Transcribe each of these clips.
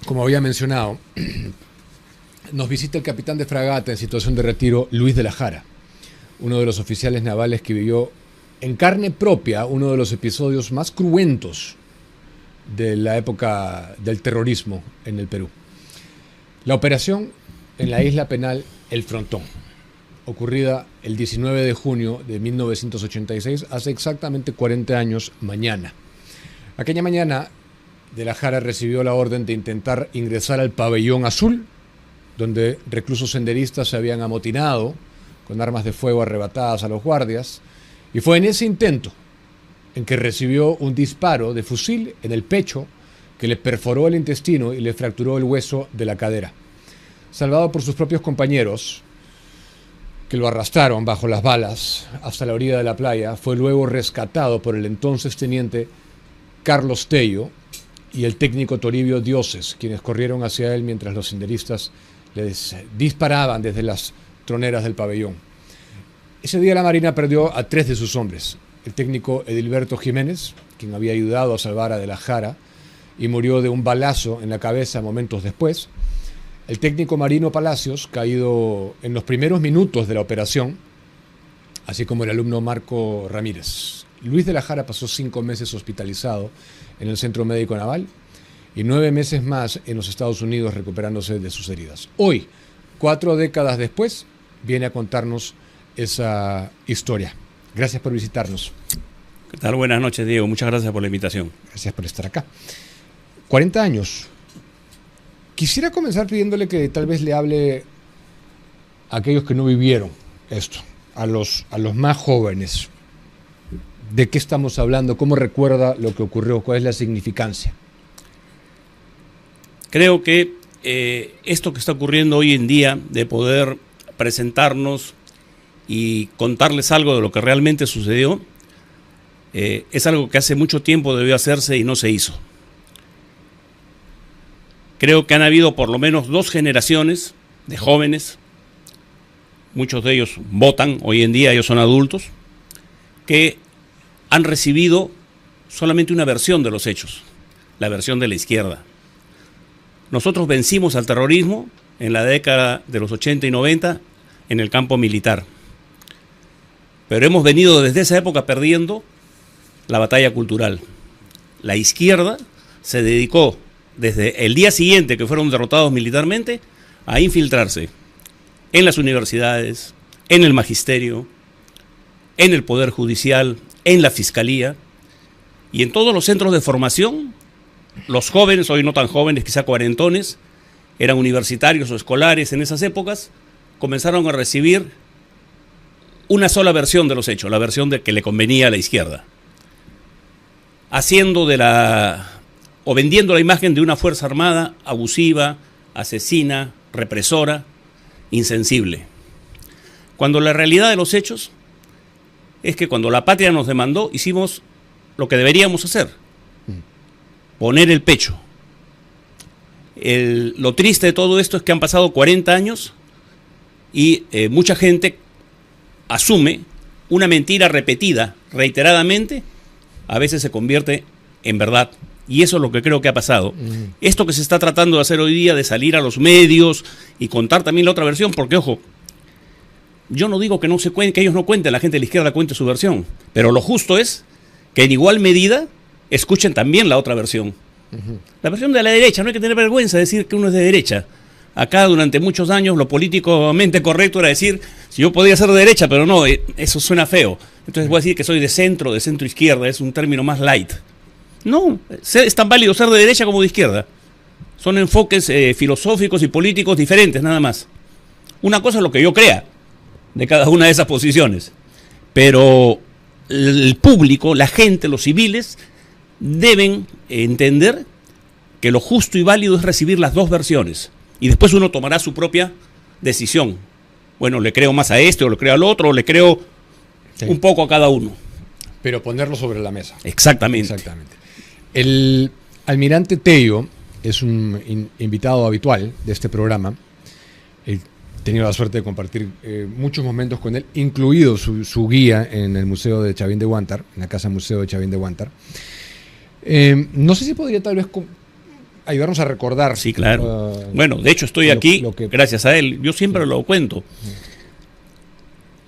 como había mencionado, nos visita el capitán de fragata en situación de retiro, Luis de la Jara, uno de los oficiales navales que vivió en carne propia uno de los episodios más cruentos de la época del terrorismo en el Perú. La operación en la isla penal El Frontón, ocurrida el 19 de junio de 1986, hace exactamente 40 años mañana. Aquella mañana, de la Jara recibió la orden de intentar ingresar al pabellón azul, donde reclusos senderistas se habían amotinado con armas de fuego arrebatadas a los guardias, y fue en ese intento en que recibió un disparo de fusil en el pecho que le perforó el intestino y le fracturó el hueso de la cadera. Salvado por sus propios compañeros, que lo arrastraron bajo las balas hasta la orilla de la playa, fue luego rescatado por el entonces teniente Carlos Tello y el técnico Toribio Dioses, quienes corrieron hacia él mientras los senderistas les disparaban desde las troneras del pabellón. Ese día la Marina perdió a 3 de sus hombres: el técnico Edilberto Jiménez, quien había ayudado a salvar a De la Jara y murió de un balazo en la cabeza momentos después; el técnico Marino Palacios, caído en los primeros minutos de la operación, así como el alumno Marco Ramírez. Luis de la Jara pasó 5 meses hospitalizado en el Centro Médico Naval y 9 meses más en los Estados Unidos recuperándose de sus heridas. Hoy, 4 décadas después, viene a contarnos esa historia. Gracias por visitarnos. ¿Qué tal? Buenas noches, Diego. Muchas gracias por la invitación. Gracias por estar acá. 40 años. Quisiera comenzar pidiéndole que tal vez le hable a aquellos que no vivieron esto, a los más jóvenes. ¿De qué estamos hablando? ¿Cómo recuerda lo que ocurrió? ¿Cuál es la significancia? Creo que esto que está ocurriendo hoy en día, de poder presentarnos y contarles algo de lo que realmente sucedió, es algo que hace mucho tiempo debió hacerse y no se hizo. Creo que han habido por lo menos 2 generaciones de jóvenes, muchos de ellos votan, hoy en día ellos son adultos, que han recibido solamente una versión de los hechos, la versión de la izquierda. Nosotros vencimos al terrorismo en la década de los 80 y 90 en el campo militar, pero hemos venido desde esa época perdiendo la batalla cultural. La izquierda se dedicó desde el día siguiente que fueron derrotados militarmente a infiltrarse en las universidades, en el magisterio, en el poder judicial, en la fiscalía y en todos los centros de formación. Los jóvenes, hoy no tan jóvenes, quizá cuarentones, eran universitarios o escolares en esas épocas, comenzaron a recibir una sola versión de los hechos, la versión de que le convenía a la izquierda, haciendo o vendiendo la imagen de una fuerza armada abusiva, asesina, represora, insensible. Cuando la realidad de los hechos es que cuando la patria nos demandó, hicimos lo que deberíamos hacer: poner el pecho. Lo triste de todo esto es que han pasado 40 años y mucha gente asume una mentira repetida reiteradamente, a veces se convierte en verdad. Y eso es lo que creo que ha pasado. Esto que se está tratando de hacer hoy día, de salir a los medios y contar también la otra versión, porque ojo, yo no digo que no se cuente, que ellos no cuenten, la gente de la izquierda cuente su versión, pero lo justo es que en igual medida escuchen también la otra versión. La versión de la derecha. No hay que tener vergüenza de decir que uno es de derecha. Acá durante muchos años lo políticamente correcto era decir, si yo podía ser de derecha, pero no, eso suena feo. Entonces voy a decir que soy de centro izquierda, es un término más light. No, es tan válido ser de derecha como de izquierda. Son enfoques filosóficos y políticos diferentes, nada más. Una cosa es lo que yo crea de cada una de esas posiciones, pero el público, la gente, los civiles deben entender que lo justo y válido es recibir las 2 versiones y después uno tomará su propia decisión. Bueno, le creo más a este o le creo al otro o le creo un poco a cada uno. Pero ponerlo sobre la mesa. Exactamente. El almirante Tello es un invitado habitual de este programa. He tenido la suerte de compartir muchos momentos con él, incluido su guía en el Museo de Chavín de Huántar, en la Casa Museo de Chavín de Huántar. No sé si podría tal vez ayudarnos a recordar. Sí, claro. Bueno, de hecho estoy aquí gracias a él. Yo siempre lo cuento.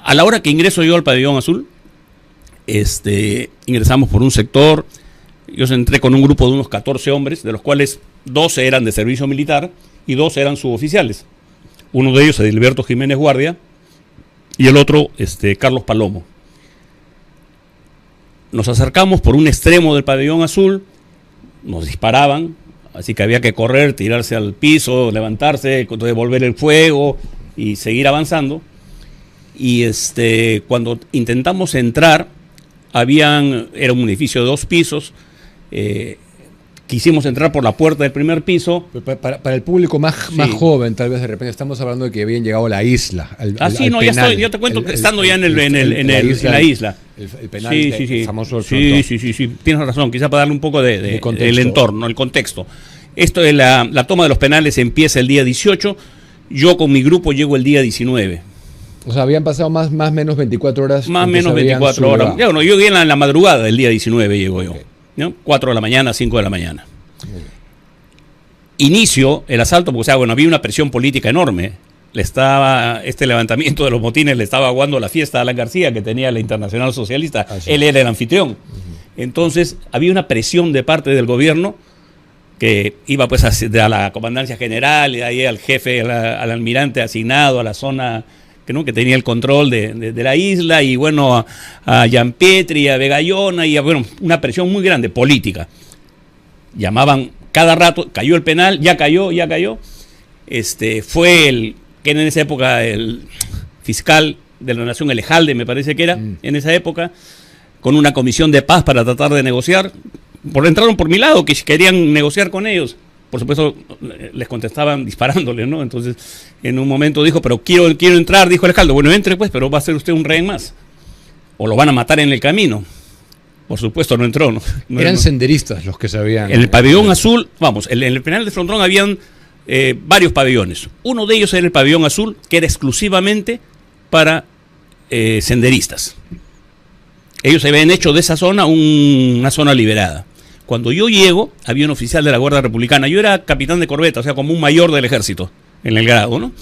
A la hora que ingreso yo al Pabellón Azul, ingresamos por un sector. Yo entré con un grupo de unos 14 hombres, de los cuales 12 eran de servicio militar y 2 eran suboficiales. Uno de ellos, Edilberto Jiménez Guardia, y el otro, Carlos Palomo. Nos acercamos por un extremo del Pabellón Azul, nos disparaban, así que había que correr, tirarse al piso, levantarse, devolver el fuego y seguir avanzando. Y cuando intentamos entrar, era un edificio de 2 pisos, quisimos entrar por la puerta del primer piso. Para el público más joven, tal vez de repente estamos hablando de que habían llegado a la isla. Ya te cuento, estando ya en la isla. El penal famoso. Sí, tienes razón, quizá para darle un poco del entorno, el contexto. Esto es la toma de los penales empieza el día 18, yo con mi grupo llego el día 19. O sea, habían pasado más o menos 24 horas. Más o menos 24 horas. Yo llegué en la madrugada del día 19, llego yo. ¿No? 4 de la mañana, 5 de la mañana. Inicio el asalto porque, había una presión política enorme. Este levantamiento de los motines le estaba aguando la fiesta a Alan García, que tenía la Internacional Socialista. Él era el anfitrión. Entonces, había una presión de parte del gobierno que iba pues a la comandancia general y de ahí al jefe, al almirante asignado a la zona que tenía el control de la isla, y a Gianpietri, a Vegallona, y una presión muy grande política. Llamaban cada rato, cayó el penal, ya cayó. Fue que en esa época el fiscal de la Nación, Elejalde, me parece que era, en esa época, con una comisión de paz para tratar de negociar. Entraron por mi lado, que querían negociar con ellos. Por supuesto, les contestaban disparándoles, ¿no? Entonces, en un momento dijo, pero quiero entrar, dijo el alcalde. Bueno, entre pues, pero va a ser usted un rehén más. O lo van a matar en el camino. Por supuesto, no entró. Eran senderistas los que sabían. En el Pabellón Azul, en el penal de Frontrón habían varios pabellones. Uno de ellos era el Pabellón Azul, que era exclusivamente para senderistas. Ellos habían hecho de esa zona una zona liberada. Cuando yo llego, había un oficial de la Guardia Republicana. Yo era capitán de corbeta, o sea, como un mayor del ejército, en el grado, ¿no?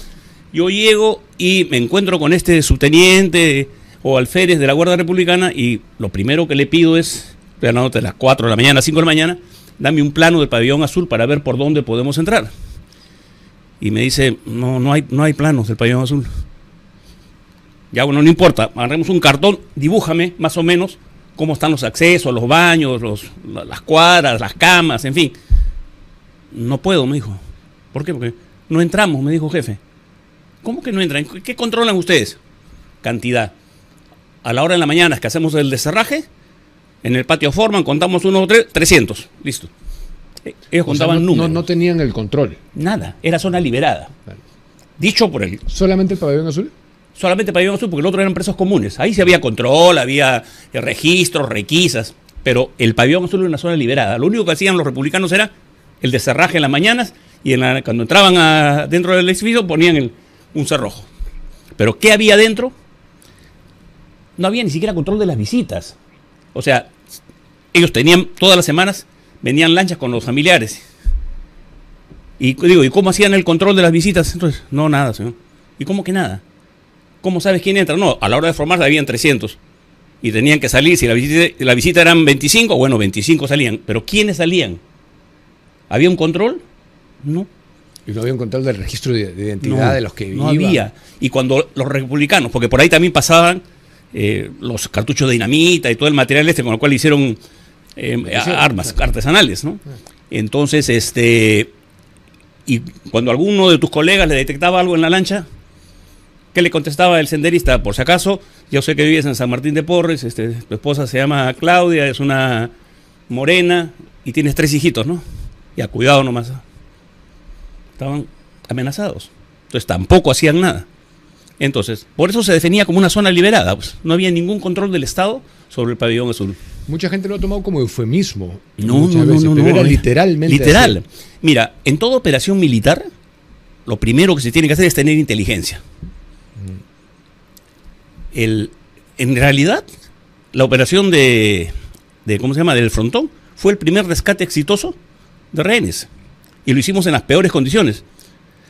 Yo llego y me encuentro con este subteniente o alférez de la Guardia Republicana, y lo primero que le pido es, estoy hablando de las 4 de la mañana, 5 de la mañana, dame un plano del Pabellón Azul para ver por dónde podemos entrar. Y me dice, no hay planos del Pabellón Azul. Ya, no importa, agarremos un cartón, dibújame más o menos cómo están los accesos, los baños, las cuadras, las camas, en fin. No puedo, me dijo. ¿Por qué? Porque no entramos, me dijo jefe. ¿Cómo que no entran? ¿Qué controlan ustedes? Cantidad. A la hora de la mañana que hacemos el deserraje, en el patio forman, contamos 1, 2, 3, 300. Listo. Ellos contaban números. No tenían el control. Nada, era zona liberada. Vale. Dicho por él. ¿Solamente el Pabellón Azul? Solamente Pabellón Azul, porque el otro eran presos comunes. Ahí sí había control, había registros, requisas, pero el Pabellón Azul era una zona liberada. Lo único que hacían los republicanos era el deserraje en las mañanas, y cuando entraban dentro del edificio ponían un cerrojo. Pero ¿qué había dentro? No había ni siquiera control de las visitas. O sea, ellos tenían, todas las semanas, venían lanchas con los familiares. Y digo, ¿y cómo hacían el control de las visitas? Entonces, no, nada, señor. ¿Y cómo que nada? ¿Cómo sabes quién entra? No, a la hora de formarse habían 300. Y tenían que salir, si la visita eran 25, 25 salían. Pero ¿quiénes salían? ¿Había un control? No. ¿Y no había un control del registro de identidad de los que vivían? No había. Y cuando los republicanos, porque por ahí también pasaban los cartuchos de dinamita y todo el material con el cual hicieron armas artesanales, ¿no? Entonces, y cuando alguno de tus colegas le detectaba algo en la lancha, ¿qué le contestaba el senderista? Por si acaso, yo sé que vives en San Martín de Porres, tu esposa se llama Claudia, es una morena y tienes 3 hijitos, ¿no? Ya, cuidado nomás. Estaban amenazados. Entonces tampoco hacían nada. Entonces, por eso se definía como una zona liberada. Pues. No había ningún control del Estado sobre el Pabellón Azul. Mucha gente lo ha tomado como eufemismo. No, pero era literalmente literal. así. Mira, en toda operación militar, lo primero que se tiene que hacer es tener inteligencia. En realidad, la operación ¿cómo se llama? Del Frontón fue el primer rescate exitoso de rehenes. Y lo hicimos en las peores condiciones.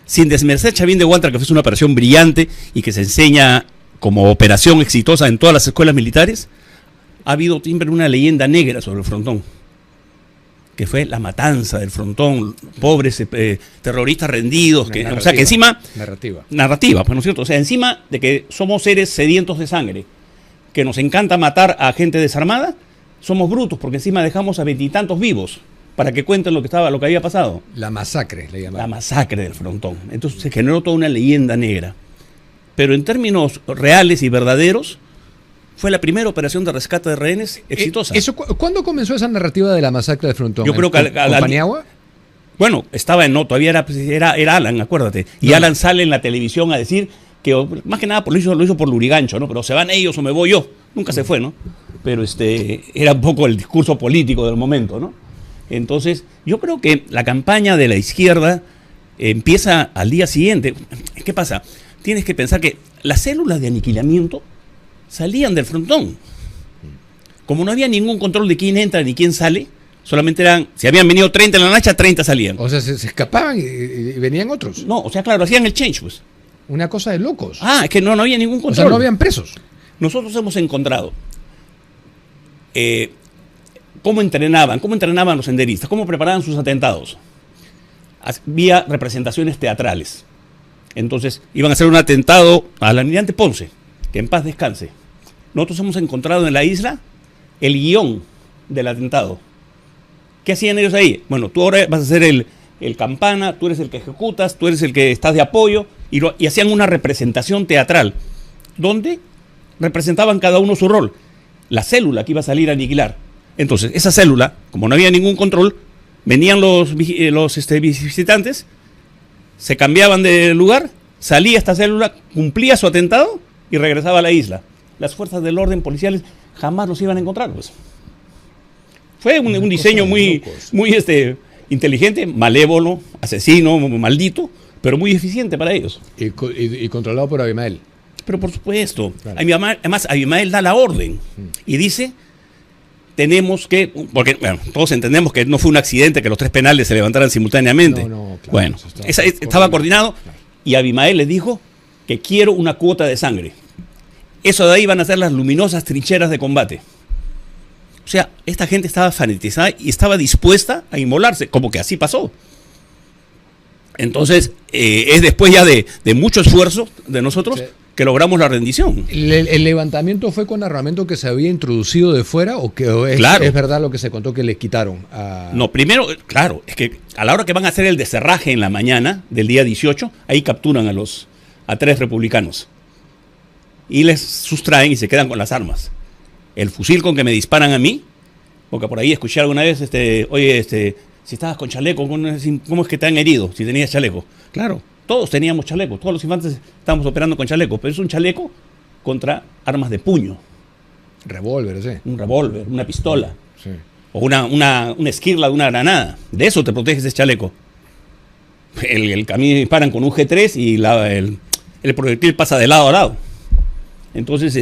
Sin desmerecer Chavín de Huántar, que fue una operación brillante y que se enseña como operación exitosa en todas las escuelas militares, ha habido siempre una leyenda negra sobre el frontón, que fue la matanza del frontón, pobres terroristas rendidos, o sea que encima... Narrativa, pues, ¿no es cierto? O sea, encima de que somos seres sedientos de sangre, que nos encanta matar a gente desarmada, somos brutos, porque encima dejamos a 20 y tantos vivos para que cuenten lo que había pasado. La masacre, le llamaban. La masacre del frontón. Entonces se generó toda una leyenda negra. Pero en términos reales y verdaderos, fue la primera operación de rescate de rehenes exitosa. ¿Cuándo comenzó esa narrativa de la masacre del frontón? Yo creo que ¿Con Paniagua? Bueno, estaba en Noto, era Alan, acuérdate. Y no. Alan sale en la televisión a decir que, más que nada, lo hizo por Lurigancho, ¿no? Pero se van ellos o me voy yo. Nunca se fue, ¿no? Pero era un poco el discurso político del momento, ¿no? Entonces, yo creo que la campaña de la izquierda empieza al día siguiente. ¿Qué pasa? Tienes que pensar que las células de aniquilamiento salían del frontón. Como no había ningún control de quién entra ni quién sale, solamente si habían venido 30 en la lancha, 30 salían. O sea, se escapaban y venían otros. No, o sea, claro, hacían el change, pues. Una cosa de locos. Es que no había ningún control. O sea, no habían presos. Nosotros hemos encontrado cómo entrenaban los senderistas, cómo preparaban sus atentados. Vía representaciones teatrales. Entonces, iban a hacer un atentado al almirante Ponce, que en paz descanse. Nosotros hemos encontrado en la isla el guión del atentado. ¿Qué hacían ellos ahí? Bueno, tú ahora vas a ser el campana, tú eres el que ejecutas, tú eres el que estás de apoyo, y hacían una representación teatral, donde representaban cada uno su rol. La célula que iba a salir a aniquilar. Entonces, esa célula, como no había ningún control, venían los visitantes, se cambiaban de lugar, salía esta célula, cumplía su atentado y regresaba a la isla. Las fuerzas del orden policiales jamás los iban a encontrar, pues. Fue un diseño muy inteligente, malévolo, asesino, maldito, pero muy eficiente para ellos. Y controlado por Abimael. Pero por supuesto. Claro. Además, Abimael da la orden y dice, tenemos que... Porque bueno, todos entendemos que no fue un accidente que los 3 penales se levantaran simultáneamente. No, claro, bueno, estaba coordinado, claro. Y Abimael les dijo que quiero una cuota de sangre. Eso de ahí van a ser las luminosas trincheras de combate. O sea, esta gente estaba fanatizada y estaba dispuesta a inmolarse, como que así pasó. Entonces, es después ya de mucho esfuerzo de nosotros, sí, que logramos la rendición. ¿El levantamiento fue con armamento que se había introducido de fuera o que claro, es verdad lo que se contó que le quitaron? No, primero, claro, es que a la hora que van a hacer el deserraje en la mañana del día 18, ahí capturan a 3 republicanos y les sustraen y se quedan con las armas. El fusil con que me disparan a mí, porque por ahí escuché alguna vez, oye, si estabas con chaleco, ¿cómo es que te han herido si tenías chaleco? Claro, todos teníamos chaleco, todos los infantes estábamos operando con chaleco, pero es un chaleco contra armas de puño. Revólver, sí. Un revólver, una pistola. Sí. O una esquirla de una granada. De eso te protege ese chaleco. El camino disparan con un G3 y el proyectil pasa de lado a lado. Entonces,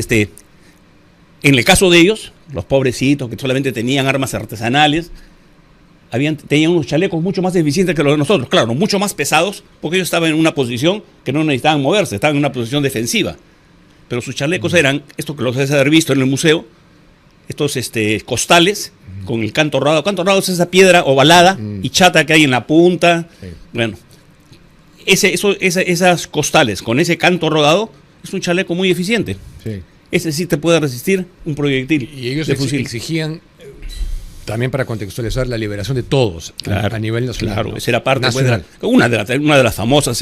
en el caso de ellos, los pobrecitos que solamente tenían armas artesanales, tenían unos chalecos mucho más eficientes que los de nosotros, claro, mucho más pesados, porque ellos estaban en una posición que no necesitaban moverse, estaban en una posición defensiva. Pero sus chalecos eran, esto que los has de haber visto en el museo, estos costales con el canto rodado. Canto rodado es esa piedra ovalada y chata que hay en la punta. Sí. Bueno, esas costales con ese canto rodado es un chaleco muy eficiente. Sí. Ese sí te puede resistir un proyectil. Y ellos exigían, también para contextualizar, la liberación de todos, claro, a nivel nacional. Claro, ¿no? Esa era parte una de las famosas,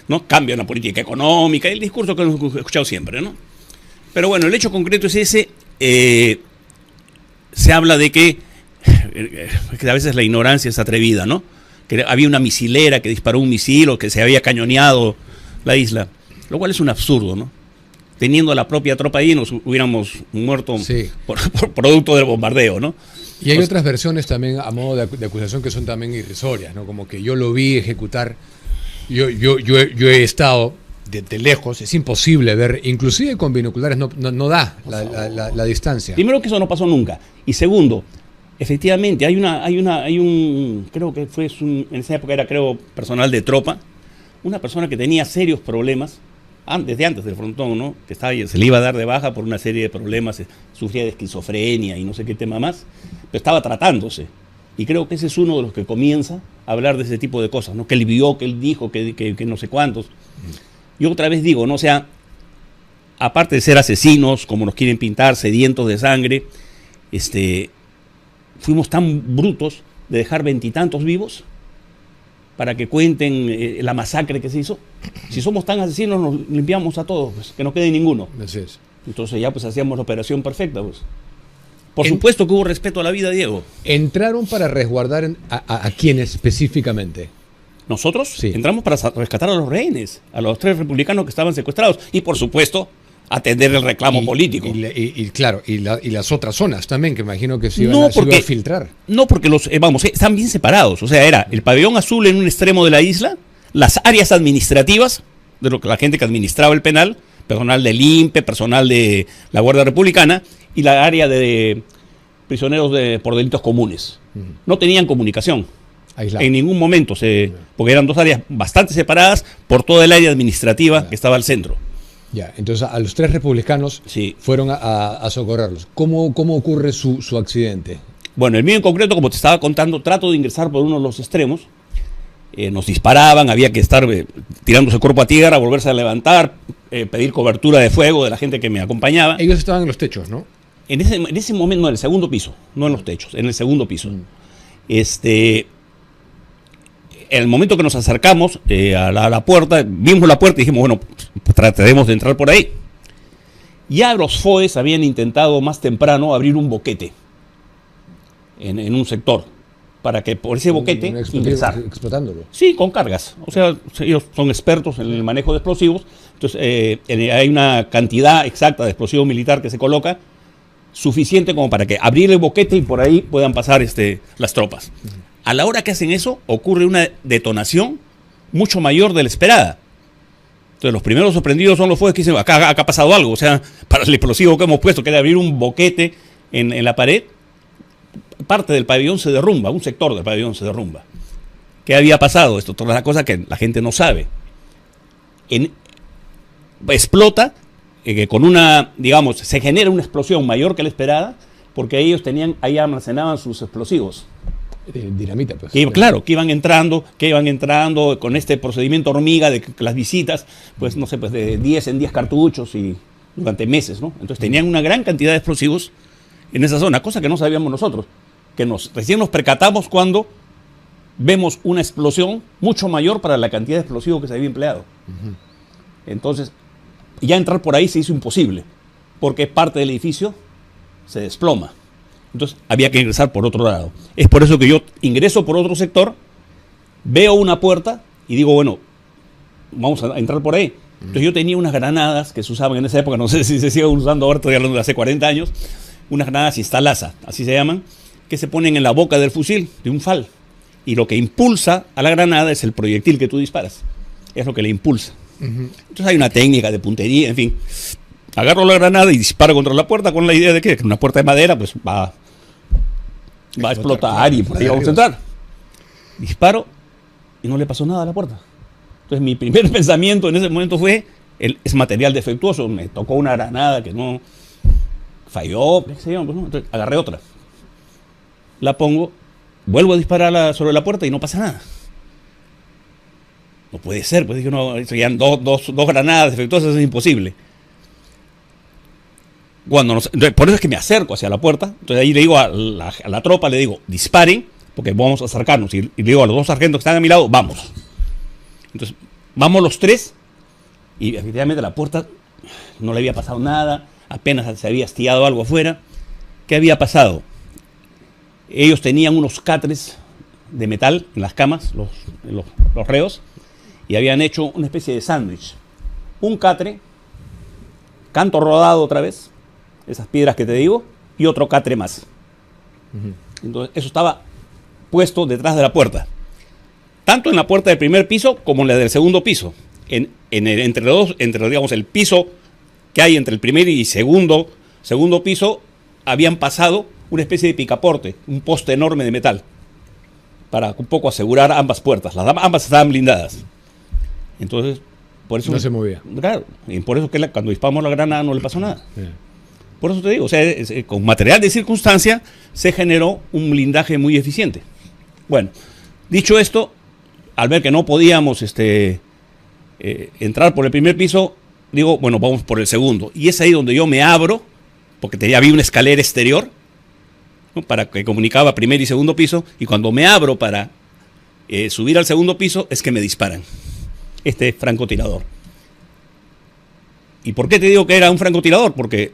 ¿no? Cambian la política económica, el discurso que hemos escuchado siempre, ¿no? Pero bueno, el hecho concreto es ese. Se habla de que a veces la ignorancia es atrevida, ¿no? Que había una misilera que disparó un misil o que se había cañoneado la isla, lo cual es un absurdo, ¿no? Teniendo la propia tropa ahí nos hubiéramos muerto, sí, por producto del bombardeo, ¿no? Y hay otras versiones también a modo de acusación que son también irrisorias, ¿no? Como que yo lo vi ejecutar, yo he estado de lejos, es imposible ver, inclusive con binoculares no da la distancia. Primero que eso no pasó nunca, y segundo, Efectivamente, creo que en esa época era, creo, personal de tropa, una persona que tenía serios problemas, desde antes del frontón, ¿no? Que se le iba a dar de baja por una serie de problemas, sufría de esquizofrenia y no sé qué tema más, pero estaba tratándose. Y creo que ese es uno de los que comienza a hablar de ese tipo de cosas, ¿no? Que él vio, que él dijo, que no sé cuántos. Yo otra vez digo, ¿no? O sea, aparte de ser asesinos, como nos quieren pintar, sedientos de sangre, fuimos tan brutos de dejar 20 y tantos vivos para que cuenten la masacre que se hizo. Si somos tan asesinos, nos limpiamos a todos, pues, que no quede ninguno. Así es. Entonces ya pues hacíamos la operación perfecta, pues. Por supuesto que hubo respeto a la vida, Diego. ¿Entraron para resguardar a quiénes específicamente? Nosotros Sí. entramos para rescatar a los rehenes, a los 3 republicanos que estaban secuestrados. Y por supuesto, atender el reclamo político. Claro, y las otras zonas también, que imagino que se iban No, se iba porque- a filtrar. No, porque están bien separados. O sea, era el pabellón azul en un extremo de la isla, las áreas administrativas, de lo que la gente que administraba el penal, personal del INPE, personal de la Guardia Republicana, y la área de prisioneros por delitos comunes. No tenían comunicación. Aislado. En ningún momento, porque eran 2 áreas bastante separadas por toda el área administrativa que estaba al centro. Ya, entonces a los 3 republicanos Sí. fueron a socorrerlos. ¿Cómo ocurre su accidente? Bueno, el mío en concreto, como te estaba contando, trato de ingresar por uno de los extremos. Nos disparaban, había que estar tirándose el cuerpo a tierra, volverse a levantar, pedir cobertura de fuego de la gente que me acompañaba. Ellos estaban en los techos, ¿no? En ese momento, no, en el segundo piso, no en los techos, en el segundo piso. En el momento que nos acercamos a la puerta, vimos la puerta y dijimos, bueno, trataremos de entrar por ahí. Ya los FOES habían intentado más temprano abrir un boquete en un sector, para que por ese boquete Un explosivo, ingresar. explotándolo. Sí, con cargas. O sea, ellos son expertos en el manejo de explosivos. Entonces, hay una cantidad exacta de explosivo militar que se coloca, suficiente como para que abrir el boquete y por ahí puedan pasar las tropas. A la hora que hacen eso, ocurre una detonación mucho mayor de la esperada. Entonces, los primeros sorprendidos son los FOES que dicen, acá ha pasado algo. O sea, para el explosivo que hemos puesto, que era abrir un boquete en la pared, parte del pabellón se derrumba, un sector del pabellón se derrumba. ¿Qué había pasado? Esto, todas las cosas que la gente no sabe. Explota, con se genera una explosión mayor que la esperada, porque ellos ahí almacenaban sus explosivos. Dinamita, pues. Claro, que iban entrando con este procedimiento hormiga de que las visitas, pues no sé, pues de 10 en 10 cartuchos y durante meses, ¿no? Entonces tenían una gran cantidad de explosivos en esa zona, cosa que no sabíamos nosotros, que recién nos percatamos cuando vemos una explosión mucho mayor para la cantidad de explosivos que se había empleado. Entonces, ya entrar por ahí se hizo imposible, porque parte del edificio se desploma. Entonces, había que ingresar por otro lado. Es por eso que yo ingreso por otro sector, veo una puerta y digo, bueno, vamos a entrar por ahí. Entonces, yo tenía unas granadas que se usaban en esa época, no sé si se siguen usando ahora, estoy hablando de hace 40 años, unas granadas Instalaza, así se llaman, que se ponen en la boca del fusil, de un FAL. Y lo que impulsa a la granada es el proyectil que tú disparas. Es lo que le impulsa. Entonces hay una técnica de puntería, en fin. Agarro la granada y disparo contra la puerta con la idea de que una puerta de madera pues va a explotar y por ahí vamos a entrar. Disparo y no le pasó nada a la puerta. Entonces mi primer pensamiento en ese momento fue, es material defectuoso, me tocó una granada que no falló, qué sé yo, pues, ¿no? Entonces agarré otra. La pongo, vuelvo a disparar sobre la puerta y no pasa nada. No puede ser, pues dije, no, serían dos granadas defectuosas, es imposible. Entonces, por eso es que me acerco hacia la puerta. Entonces ahí le digo a la tropa, le digo, disparen, porque vamos a acercarnos. Y le digo a los 2 sargentos que están a mi lado, vamos. Entonces, vamos los 3, y efectivamente la puerta no le había pasado nada, apenas se había estillado algo afuera. ¿Qué había pasado? Ellos tenían unos catres de metal en las camas, los reos, y habían hecho una especie de sándwich. Un catre, canto rodado otra vez, esas piedras que te digo, y otro catre más. Entonces, eso estaba puesto detrás de la puerta. Tanto en la puerta del primer piso como en la del segundo piso. Entre digamos, el piso que hay entre el primer y segundo piso, habían pasado una especie de picaporte, un poste enorme de metal, para un poco asegurar ambas puertas. Ambas estaban blindadas. Entonces, por eso... No se movía. Claro, y por eso que cuando disparamos la granada no le pasó nada. Sí. Por eso te digo, o sea, con material de circunstancia se generó un blindaje muy eficiente. Bueno, dicho esto, al ver que no podíamos entrar por el primer piso, digo, bueno, vamos por el segundo. Y es ahí donde yo me abro, porque había una escalera exterior, ¿no?, para que comunicaba primer y segundo piso, y cuando me abro para subir al segundo piso es que me disparan este francotirador. ¿Y por qué te digo que era un francotirador? Porque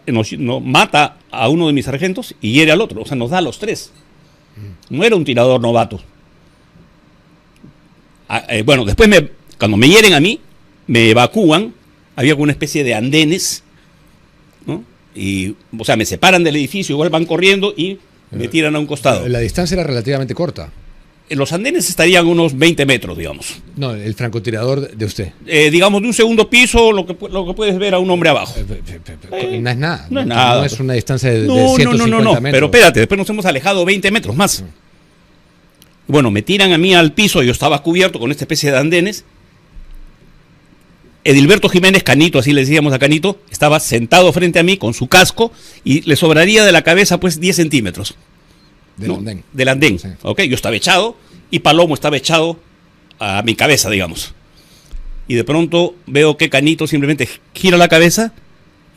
nos mata a uno de mis sargentos y hiere al otro, o sea, nos da a los tres. No era un tirador novato. Bueno, después cuando me hieren a mí, me evacúan, había una especie de andenes, ¿no? Y, o sea, me separan del edificio, igual van corriendo y me tiran a un costado. La distancia era relativamente corta. Los andenes estarían unos 20 metros, digamos. No, el francotirador de usted. Digamos, de un segundo piso, lo que puedes ver a un hombre abajo. No es nada. No es nada. No es una distancia de No, 150 metros. Pero espérate, después nos hemos alejado 20 metros más. Bueno, me tiran a mí al piso, yo estaba cubierto con esta especie de andenes. Edilberto Jiménez, Canito, así le decíamos a Canito, estaba sentado frente a mí con su casco y le sobraría de la cabeza pues 10 centímetros. Del andén. Del andén. Sí. Okay, yo estaba echado y Palomo estaba echado a mi cabeza, digamos. Y de pronto veo que Canito simplemente gira la cabeza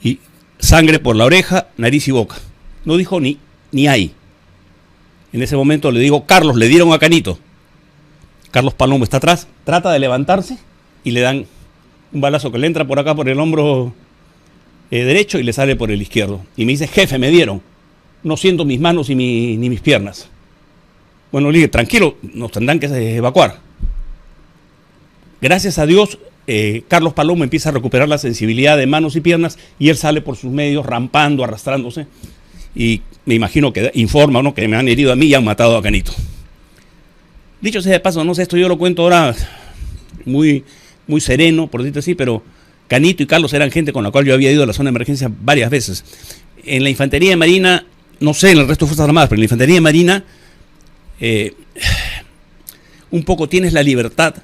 y sangre por la oreja, nariz y boca. No dijo ni ahí. En ese momento le digo, Carlos, le dieron a Canito. Carlos Palomo está atrás, trata de levantarse y le dan un balazo que le entra por acá por el hombro derecho y le sale por el izquierdo. Y me dice, jefe, me dieron. No siento mis manos ni mis piernas. Bueno, le dije, tranquilo, nos tendrán que evacuar. Gracias a Dios, Carlos Palomo empieza a recuperar la sensibilidad de manos y piernas y él sale por sus medios rampando, arrastrándose. Y me imagino que informa, ¿no?, que me han herido a mí y han matado a Canito. Dicho sea de paso, no sé, esto yo lo cuento ahora muy sereno, por decirte así, pero Canito y Carlos eran gente con la cual yo había ido a la zona de emergencia varias veces. En la Infantería de Marina, no sé, en el resto de Fuerzas Armadas, pero en la Infantería de Marina, un poco tienes la libertad,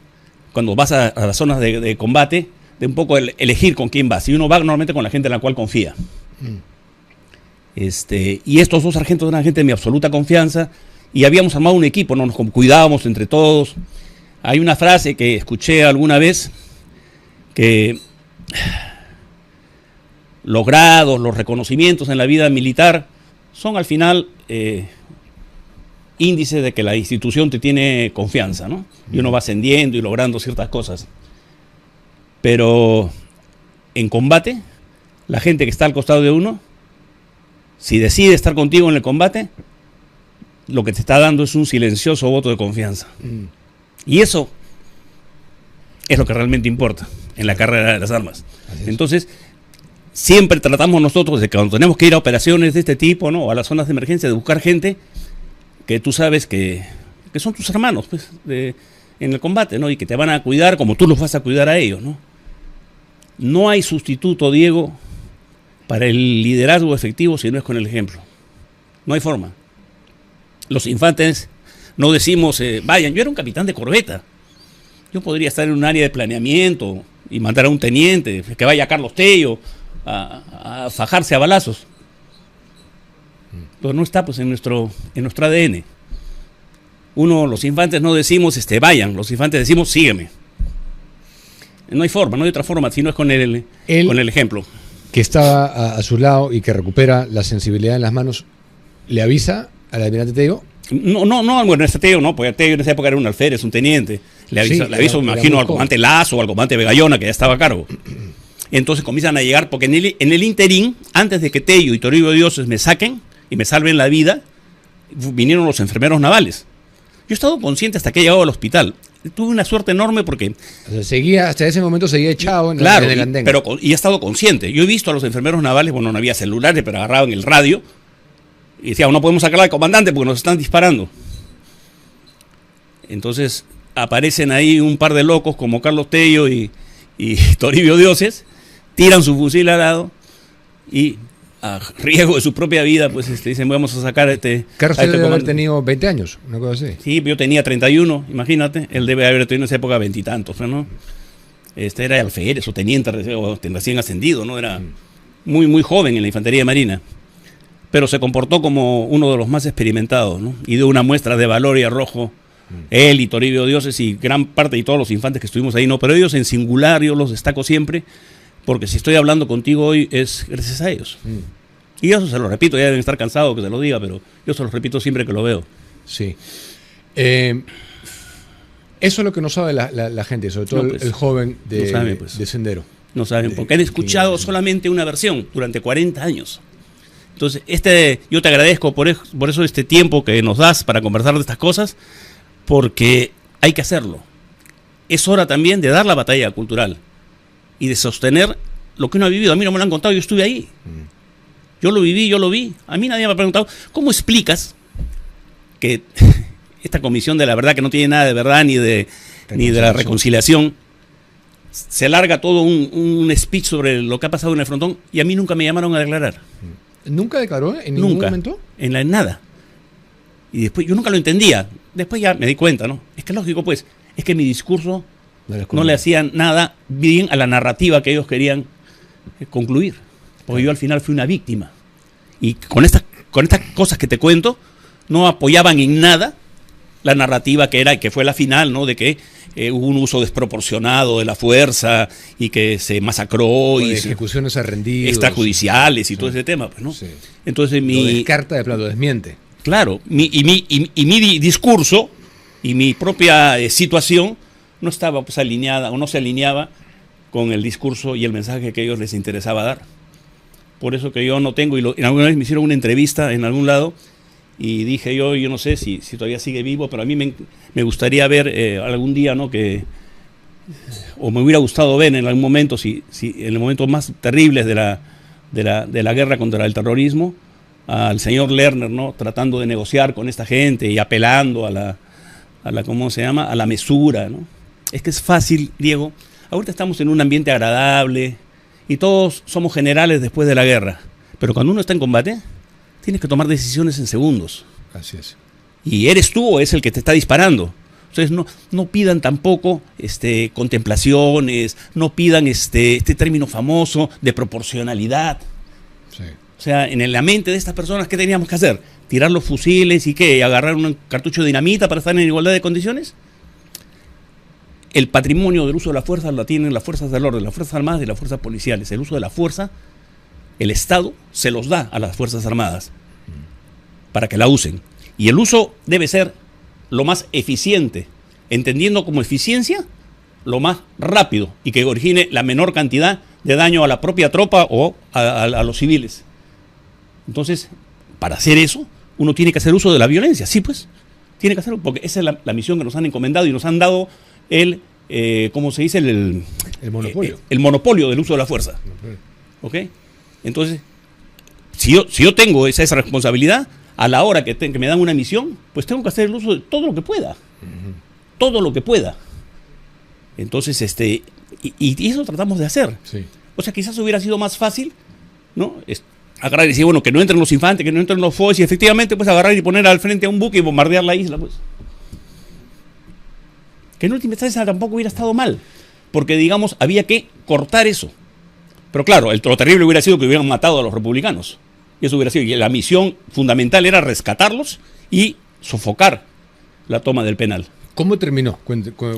cuando vas a las zonas de combate, de un poco elegir con quién vas. Y uno va normalmente con la gente en la cual confía. Y estos dos sargentos eran gente de mi absoluta confianza, y habíamos armado un equipo, ¿no? Nos cuidábamos entre todos. Hay una frase que escuché alguna vez, que los grados, los reconocimientos en la vida militar son al final índices de que la institución te tiene confianza, ¿no? Y uno va ascendiendo y logrando ciertas cosas. Pero en combate, la gente que está al costado de uno, si decide estar contigo en el combate, lo que te está dando es un silencioso voto de confianza. Y eso es lo que realmente importa en la carrera de las armas. Entonces, siempre tratamos nosotros de que cuando tenemos que ir a operaciones de este tipo, ¿no?, o a las zonas de emergencia, de buscar gente que tú sabes que son tus hermanos, pues, en el combate, ¿no?, y que te van a cuidar como tú los vas a cuidar a ellos, ¿no? No hay sustituto, Diego, para el liderazgo efectivo si no es con el ejemplo. No hay forma. Los infantes no decimos, vayan, yo era un capitán de corbeta. Yo podría estar en un área de planeamiento y mandar a un teniente, que vaya Carlos Tello a fajarse a balazos. Pero no está pues en nuestro ADN. Los infantes no decimos, vayan, los infantes decimos, sígueme. No hay forma, no hay otra forma, sino es con el ejemplo. Que estaba a su lado y que recupera la sensibilidad en las manos, ¿le avisa al almirante Tello? No, bueno, Tello no, porque Tello en esa época era un alférez, un teniente. Le aviso, me imagino, al comandante Lazo o al comandante Vegallona, que ya estaba a cargo. Entonces comienzan a llegar, porque en el interín, antes de que Tello y Toribio Dioses me saquen y me salven la vida, vinieron los enfermeros navales. Yo he estado consciente hasta que he llegado al hospital. Tuve una suerte enorme porque... O sea, hasta ese momento seguía echado en el andén. Y he estado consciente. Yo he visto a los enfermeros navales, bueno, no había celulares, pero agarraban el radio y decían, no podemos sacar al comandante porque nos están disparando. Entonces aparecen ahí un par de locos como Carlos Tello y Toribio Dioses, tiran su fusil al lado y a riesgo de su propia vida, pues dicen, vamos a sacar Carlos a debe haber comandante. tenido 20 años, una cosa así. Sí, yo tenía 31, imagínate, él debe haber tenido en esa época 20 y tantos, ¿no? Era alférez o teniente recién ascendido, ¿no? Era muy, muy joven en la infantería marina, pero se comportó como uno de los más experimentados, ¿no? Y dio una muestra de valor y arrojo, él y Toribio Dioses y gran parte de todos los infantes que estuvimos ahí, no, pero ellos en singular yo los destaco siempre, porque si estoy hablando contigo hoy es gracias a ellos. Y eso se lo repito, ya deben estar cansados que se lo diga, pero yo se lo repito siempre que lo veo. Sí. Eso es lo que no sabe la gente, sobre todo No, pues, el joven no sabe, pues. de Sendero. No saben, porque han escuchado solamente una versión durante 40 años. Entonces, yo te agradezco por eso este tiempo que nos das para conversar de estas cosas, porque hay que hacerlo. Es hora también de dar la batalla cultural y de sostener lo que uno ha vivido. A mí no me lo han contado, yo estuve ahí. Yo lo viví, yo lo vi. A mí nadie me ha preguntado, ¿cómo explicas que esta comisión de la verdad, que no tiene nada de verdad ni de la reconciliación, se larga todo un speech sobre lo que ha pasado en el frontón y a mí nunca me llamaron a declarar? ¿Nunca declaró en ningún momento? En nada. Y después yo nunca lo entendía. Después ya me di cuenta, ¿no? Es que lógico, pues, es que mi discurso no le hacía nada bien a la narrativa que ellos querían concluir. Porque yo al final fui una víctima. Y con estas cosas que te cuento, no apoyaban en nada la narrativa que fue la final, ¿no? De que hubo un uso desproporcionado de la fuerza y que se masacró O y de ejecuciones a rendidos, extrajudiciales y todo ese tema, pues, ¿no? Sí. Entonces Lo descarta de plano, desmiente. Claro, mi discurso y mi propia situación no estaba pues alineada o no se alineaba con el discurso y el mensaje que a ellos les interesaba dar. Por eso que yo no tengo, en alguna vez me hicieron una entrevista en algún lado y dije yo no sé si todavía sigue vivo, pero a mí me gustaría ver algún día, ¿no? O me hubiera gustado ver en algún momento, si en los momentos más terribles de la guerra contra el terrorismo, al señor Lerner, ¿no? Tratando de negociar con esta gente y apelando a la ¿cómo se llama? A la mesura, ¿no? Es que es fácil, Diego. Ahorita estamos en un ambiente agradable y todos somos generales después de la guerra. Pero cuando uno está en combate, tienes que tomar decisiones en segundos. Así es. Y eres tú o es el que te está disparando. Entonces no pidan tampoco contemplaciones, no pidan este término famoso de proporcionalidad. Sí. O sea, en la mente de estas personas, ¿qué teníamos que hacer? ¿Tirar los fusiles y qué? ¿Agarrar un cartucho de dinamita para estar en igualdad de condiciones? El patrimonio del uso de la fuerza lo tienen las fuerzas del orden, las fuerzas armadas y las fuerzas policiales. El uso de la fuerza, el Estado se los da a las fuerzas armadas para que la usen. Y el uso debe ser lo más eficiente, entendiendo como eficiencia lo más rápido y que origine la menor cantidad de daño a la propia tropa o a los civiles. Entonces, para hacer eso, uno tiene que hacer uso de la violencia. Sí, pues, tiene que hacerlo, porque esa es la misión que nos han encomendado y nos han dado ¿cómo se dice? El monopolio. El monopolio del uso de la fuerza. ¿Ok? Entonces, si yo tengo esa responsabilidad, a la hora que me dan una misión, pues tengo que hacer el uso de todo lo que pueda. Todo lo que pueda. Entonces, y eso tratamos de hacer. Sí. O sea, quizás hubiera sido más fácil, ¿no? Agarrar y decir, bueno, que no entren los infantes, que no entren los FOES, y efectivamente, pues agarrar y poner al frente a un buque y bombardear la isla, pues. Que en última instancia tampoco hubiera estado mal, porque, digamos, había que cortar eso. Pero claro, lo terrible hubiera sido que hubieran matado a los republicanos. Y eso hubiera sido. Y la misión fundamental era rescatarlos y sofocar la toma del penal. ¿Cómo terminó?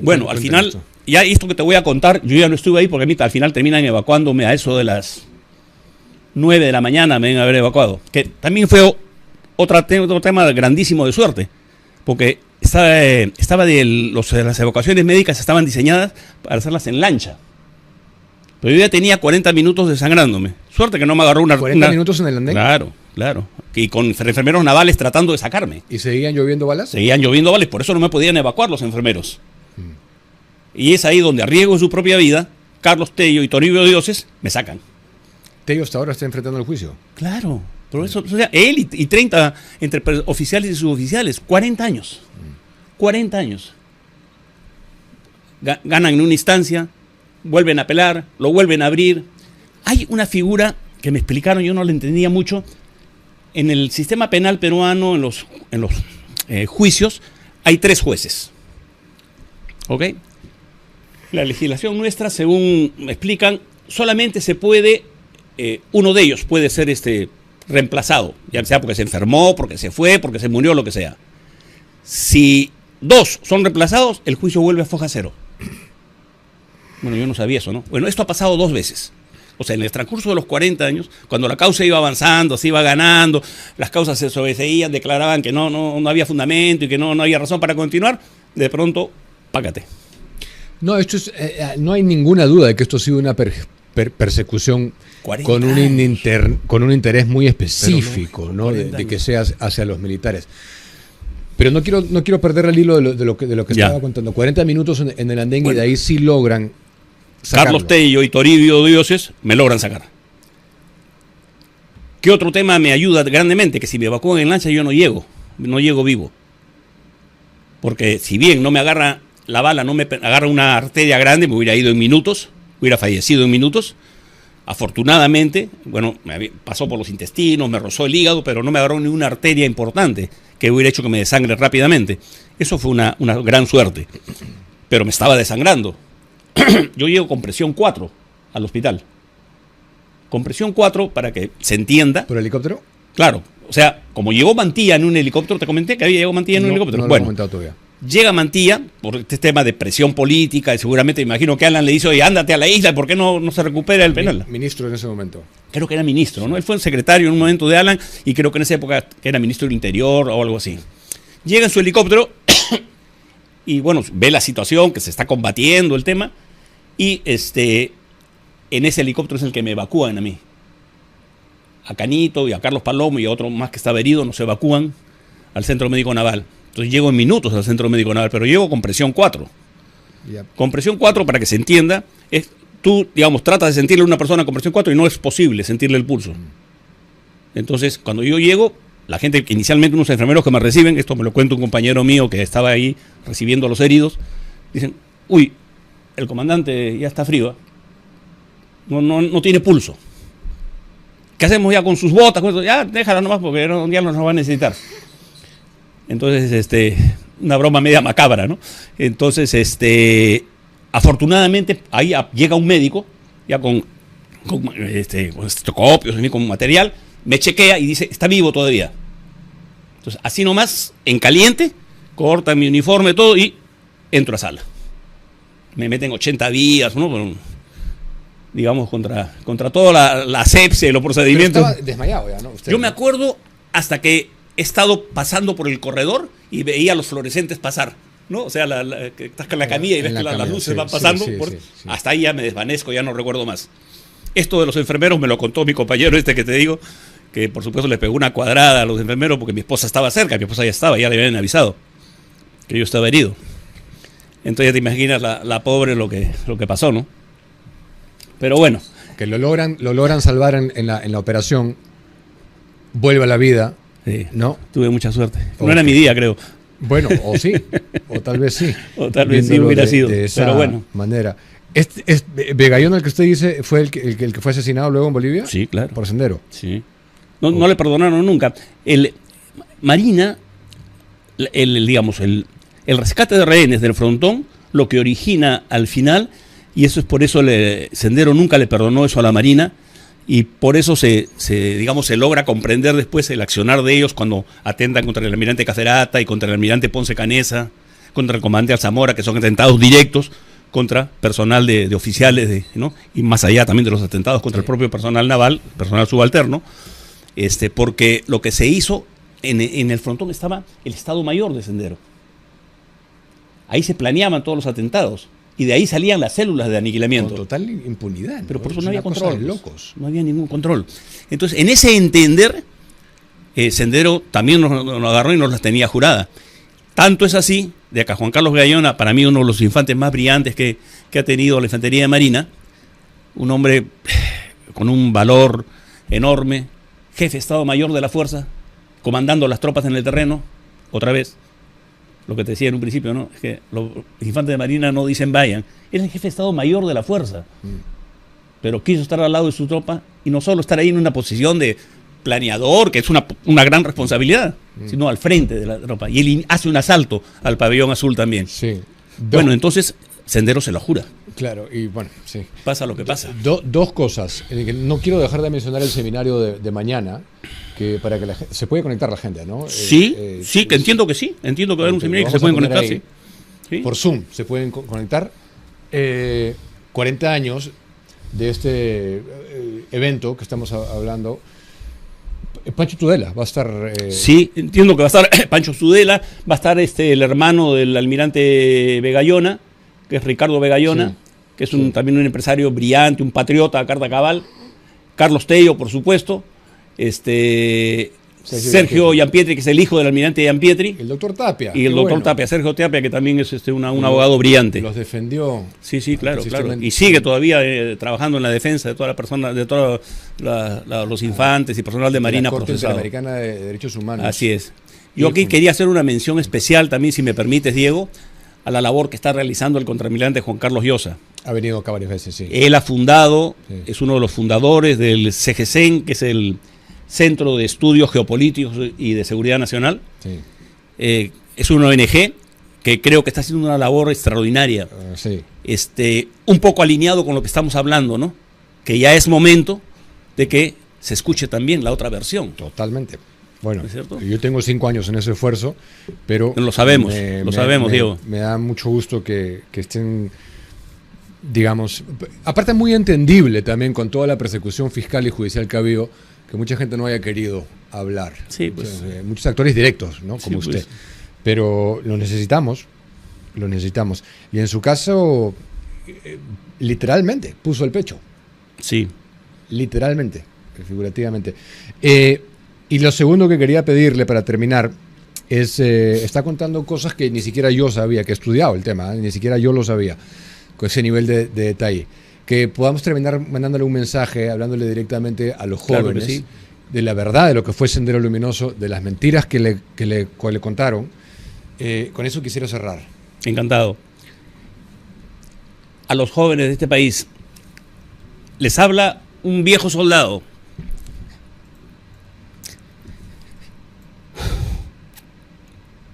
Bueno, al final, esto. Ya esto que te voy a contar, yo ya no estuve ahí porque a mí al final terminan evacuándome a eso de las 9 de la mañana, me deben haber evacuado. Que también fue otro tema grandísimo de suerte, porque las evacuaciones médicas estaban diseñadas para hacerlas en lancha. Pero yo ya tenía 40 minutos desangrándome. Suerte que no me agarró una... 40 minutos en el andén. Claro. Y con enfermeros navales tratando de sacarme. ¿Y seguían lloviendo balas? Seguían lloviendo balas, por eso no me podían evacuar los enfermeros. Y es ahí donde, a riesgo de su propia vida, Carlos Tello y Toribio Dioses me sacan. Tello hasta ahora está enfrentando el juicio. Claro. Por eso, o sea, él y 30 entre oficiales y suboficiales, 40 años. 40 años. Ganan en una instancia, vuelven a apelar, lo vuelven a abrir. Hay una figura que me explicaron, yo no lo entendía mucho. En el sistema penal peruano, en los juicios, hay 3 jueces. ¿Ok? La legislación nuestra, según me explican, solamente se puede, uno de ellos puede ser reemplazado, ya sea porque se enfermó, porque se fue, porque se murió, lo que sea. Si 2 son reemplazados, el juicio vuelve a foja cero. Bueno, yo no sabía eso, ¿no? Bueno, esto ha pasado 2 veces. O sea, en el transcurso de los 40 años, cuando la causa iba avanzando, se iba ganando, las causas se sobreseían, declaraban que no había fundamento y que no había razón para continuar, de pronto, págate. No, no hay ninguna duda de que esto ha sido una persecución con un interés muy específico, ¿no? De que sea hacia los militares. Pero no quiero perder el hilo de lo que estaba contando. 40 minutos en el andén, y de ahí sí logran sacarlo. Carlos Tello y Toribio Dioses me logran sacar. ¿Qué otro tema me ayuda grandemente? Que si me evacúan en lancha yo no llego vivo. Porque si bien no me agarra la bala, no me agarra una arteria grande, me hubiera ido en minutos, hubiera fallecido en minutos. Afortunadamente, bueno, pasó por los intestinos, me rozó el hígado, pero no me agarró ni una arteria importante que hubiera hecho que me desangre rápidamente. Eso fue una gran suerte. Pero me estaba desangrando. Yo llego con presión 4 al hospital. Con presión 4, para que se entienda. ¿Por helicóptero? Claro. O sea, como llegó Mantilla en un helicóptero, te comenté que había llegado Mantilla en un helicóptero. No lo he comentado todavía. Llega Mantilla, por este tema de presión política, y seguramente me imagino que Alan le dice, oye, ándate a la isla, ¿por qué no se recupera el penal? Ministro en ese momento. Creo que era ministro, ¿no? Él fue el secretario en un momento de Alan, y creo que en esa época era ministro del Interior o algo así. Llega en su helicóptero, y bueno, ve la situación, que se está combatiendo el tema, y en ese helicóptero es el que me evacúan a mí. A Canito y a Carlos Palomo y a otro más que estaba herido, nos evacúan al Centro Médico Naval. Entonces llego en minutos al Centro Médico Naval, pero llego con presión 4. Yep. Con presión 4, para que se entienda, tú, digamos, tratas de sentirle a una persona con presión 4 y no es posible sentirle el pulso. Entonces, cuando yo llego, la gente, inicialmente unos enfermeros que me reciben, esto me lo cuenta un compañero mío que estaba ahí recibiendo a los heridos, dicen, uy, el comandante ya está frío, no tiene pulso. ¿Qué hacemos ya con sus botas? Ya, déjala nomás porque ya no nos va a necesitar. Entonces, una broma media macabra, ¿no? Entonces, afortunadamente, ahí llega un médico, ya con estetoscopios, con material, me chequea y dice, está vivo todavía. Entonces, así nomás, en caliente, corta mi uniforme, todo, y entro a sala. Me meten 80 días, ¿no? Digamos, contra toda la asepsia y los procedimientos. Pero estaba desmayado ya, ¿no? Yo me acuerdo hasta que he estado pasando por el corredor y veía los fluorescentes pasar, ¿no? O sea, que estás con la camilla y ves que las luces van pasando. Sí. Hasta ahí ya me desvanezco, ya no recuerdo más. Esto de los enfermeros me lo contó mi compañero que te digo, que por supuesto le pegó una cuadrada a los enfermeros porque mi esposa estaba cerca, mi esposa ya estaba, ya le habían avisado que yo estaba herido. Entonces ya te imaginas la pobre lo que pasó, ¿no? Pero bueno. Que lo logran salvar en la operación, vuelve a la vida. Sí, ¿no? Tuve mucha suerte. No era mi día, creo. Bueno, o sí, o tal vez sí. O tal vez sí hubiera sido, de esa pero bueno. manera. ¿Vegallón, el que usted dice, fue el que fue asesinado luego en Bolivia? Sí, claro. Por Sendero. Sí. No le perdonaron nunca. Marina, digamos, el rescate de rehenes del frontón, lo que origina al final, y eso es por eso Sendero nunca le perdonó eso a la Marina, y por eso se logra comprender después el accionar de ellos cuando atentan contra el almirante Cacerata y contra el almirante Ponce Canesa, contra el comandante Alzamora, que son atentados directos contra personal de oficiales, ¿no? Y más allá también de los atentados contra el propio personal naval, personal subalterno, porque lo que se hizo en el frontón estaba el Estado Mayor de Sendero. Ahí se planeaban todos los atentados. Y de ahí salían las células de aniquilamiento. Con total impunidad. Pero por eso no había control. Locos. No había ningún control. Entonces, en ese entender, Sendero también nos agarró y nos las tenía jurada. Tanto es así, de acá Juan Carlos Gayona, para mí uno de los infantes más brillantes que ha tenido la Infantería de Marina, un hombre con un valor enorme, jefe de Estado Mayor de la Fuerza, comandando las tropas en el terreno, otra vez. Lo que te decía en un principio, ¿no? Es que los infantes de Marina no dicen vayan. Era el jefe de Estado Mayor de la Fuerza. pero quiso estar al lado de su tropa y no solo estar ahí en una posición de planeador, que es una gran responsabilidad, sino al frente de la tropa. Y él hace un asalto al pabellón azul también. Sí. Bueno, entonces Sendero se lo jura. Claro, y bueno, sí. Pasa lo que pasa. Dos cosas. No quiero dejar de mencionar el seminario de mañana, que para que se puede conectar la gente, ¿no? Sí, sí, que entiendo que sí. Entiendo que va a haber un seminario que se pueden conectar, sí. ¿Sí? Por Zoom se pueden conectar. 40 años de este evento que estamos hablando. Pancho Tudela va a estar... Sí, entiendo que va a estar Pancho Tudela, va a estar el hermano del almirante Vegallona, que es Ricardo Vegallona, sí, que es también un empresario brillante, un patriota a carta cabal. Carlos Tello, por supuesto. Sergio Giampietri, que es el hijo del almirante Giampietri. El doctor Tapia. Y el doctor Tapia, Sergio Tapia, que también es un abogado brillante. Los defendió. Sí, sí, claro. Y sigue todavía trabajando en la defensa de todas las personas, de todos los infantes y personal de Marina procesado. La Corte Interamericana de Derechos Humanos. Así es. Yo aquí quería hacer una mención especial también, si me permites, Diego, a la labor que está realizando el contraalmirante Juan Carlos Llosa. Ha venido acá varias veces, sí. Él ha fundado, es uno de los fundadores del CGCEN, que es el Centro de Estudios Geopolíticos y de Seguridad Nacional. Sí. Es una ONG que creo que está haciendo una labor extraordinaria. Sí. Un poco alineado con lo que estamos hablando, ¿no? Que ya es momento de que se escuche también la otra versión. Totalmente. Bueno, yo tengo 5 años en ese esfuerzo, pero... Lo sabemos, Diego. Me da mucho gusto que estén, digamos... Aparte muy entendible también con toda la persecución fiscal y judicial que ha habido, que mucha gente no haya querido hablar. Sí, pues. Muchos actores directos, ¿no? Como sí, usted. Pues. Pero lo necesitamos. Y en su caso, literalmente, puso el pecho. Sí. Literalmente, figurativamente. Y lo segundo que quería pedirle para terminar es, está contando cosas que ni siquiera yo sabía, que he estudiado el tema, ni siquiera yo lo sabía, con ese nivel de detalle. Que podamos terminar mandándole un mensaje, hablándole directamente a los jóvenes, claro que sí, de la verdad de lo que fue Sendero Luminoso, de las mentiras que le contaron. Con eso quisiera cerrar. Encantado. A los jóvenes de este país les habla un viejo soldado.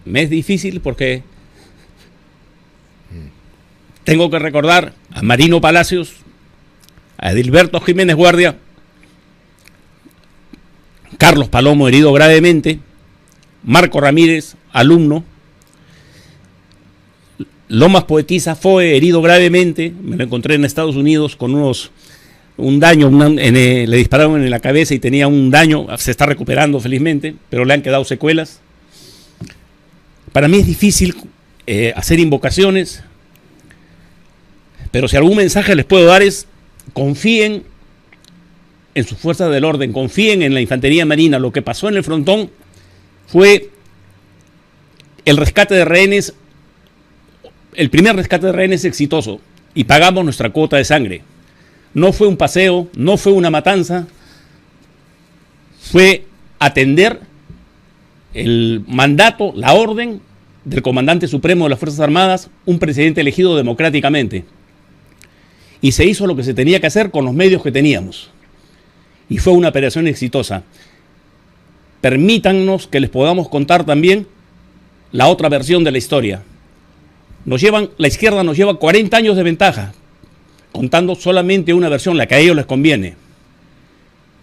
Me es difícil porque tengo que recordar a Marino Palacios, a Edilberto Jiménez Guardia, Carlos Palomo, herido gravemente, Marco Ramírez, alumno, Lomas Poetiza fue herido gravemente, me lo encontré en Estados Unidos con un daño, le dispararon en la cabeza y tenía un daño, se está recuperando felizmente, pero le han quedado secuelas. Para mí es difícil hacer invocaciones, pero si algún mensaje les puedo dar es: confíen en sus fuerzas del orden, confíen en la infantería marina. Lo que pasó en el frontón fue el rescate de rehenes, el primer rescate de rehenes exitoso, y pagamos nuestra cuota de sangre. No fue un paseo, no fue una matanza, fue atender el mandato, la orden del comandante supremo de las Fuerzas Armadas, un presidente elegido democráticamente. Y se hizo lo que se tenía que hacer con los medios que teníamos. Y fue una operación exitosa. Permítannos que les podamos contar también la otra versión de la historia. La izquierda nos lleva 40 años de ventaja, contando solamente una versión, la que a ellos les conviene.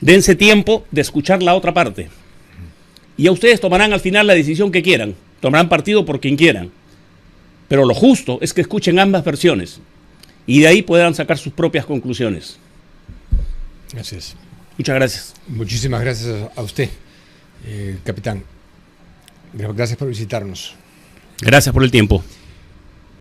Dense tiempo de escuchar la otra parte. Y a ustedes tomarán al final la decisión que quieran. Tomarán partido por quien quieran. Pero lo justo es que escuchen ambas versiones. Y de ahí podrán sacar sus propias conclusiones. Gracias. Muchas gracias. Muchísimas gracias a usted, capitán. Gracias por visitarnos. Gracias por el tiempo.